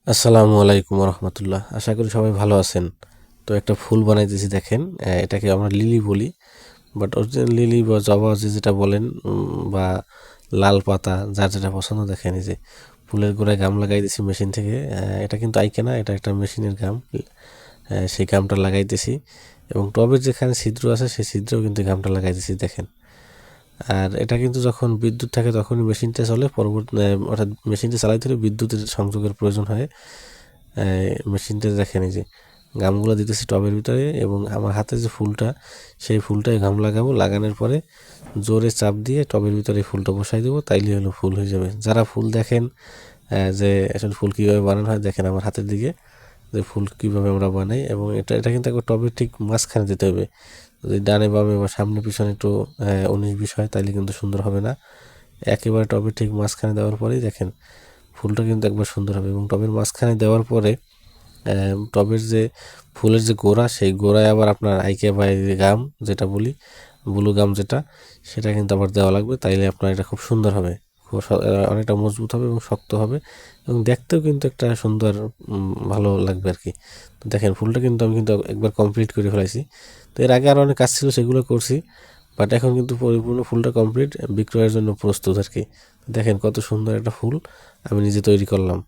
আসসালামু আলাইকুম রহমতুল্লাহ। আশা করি সবাই ভালো আছেন। তো একটা ফুল বানাইতেছি দেখেন, এটাকে আমরা লিলি বলি, বাট অরিজিনাল লিলি বা জবা যেটা বলেন, বা লাল পাতা, যার যেটা পছন্দ। দেখেন এই যে ফুলের গোড়ায় গাম লাগাইতেছি মেশিন থেকে। এটা কিন্তু আইকে না, এটা একটা মেশিনের গাম। সেই গামটা লাগাইতেছি এবং টবের যেখানে ছিদ্র আছে সেই ছিদ্রেও কিন্তু গামটা লাগাইতেছি দেখেন। আর এটা কিন্তু যখন বিদ্যুৎ থাকে তখনই মেশিনটা চলে, অর্থাৎ মেশিনটা চালাইতে হলে বিদ্যুতের সংযোগের প্রয়োজন হয়। মেশিনটা দেখেন এই যে গামগুলো দিতেছি টবের ভিতরে, এবং আমার হাতে যে ফুলটা, সেই ফুলটাই গাম লাগাবো। লাগানোর পরে জোরে চাপ দিয়ে টবের ভিতরে ফুলটা বসাই দেবো, তাইলে হলো ফুল হয়ে যাবে। যারা ফুল দেখেন যে আসলে ফুল কীভাবে বানানো হয়, দেখেন আমার হাতের দিকে যে ফুল কীভাবে আমরা বানাই। এবং এটা এটা কিন্তু একবার টবের ঠিক মাঝখানে দিতে হবে। যদি ডানে বামে বা সামনে পিছনে একটু 19-20 হয়, তাইলে কিন্তু সুন্দর হবে না। একেবারে টবের ঠিক মাঝখানে দেওয়ার পরেই দেখেন ফুলটা কিন্তু একবার সুন্দর হবে। এবং টবের মাঝখানে দেওয়ার পরে টবের যে ফুলের যে গোড়া, সেই গোড়ায় আবার আপনার আইকে বা গাম যেটা বলি, ব্লু গাম যেটা, সেটা কিন্তু আবার দেওয়া লাগবে। তাইলে আপনার এটা খুব সুন্দর হবে, অনেকটা মজবুত হবে এবং শক্ত হবে, এবং দেখতেও কিন্তু একটা সুন্দর ভালো লাগবে আর কি। তো দেখেন ফুলটা কিন্তু আমি কিন্তু একবার কমপ্লিট করে ফেলাইছি। তো এর আগে আরও অনেক কাজ ছিল, সেগুলো করছি, বাট এখন কিন্তু পরিপূর্ণ ফুলটা কমপ্লিট, বিক্রয়ের জন্য প্রস্তুত আর কি। দেখেন কত সুন্দর একটা ফুল আমি নিজে তৈরি করলাম।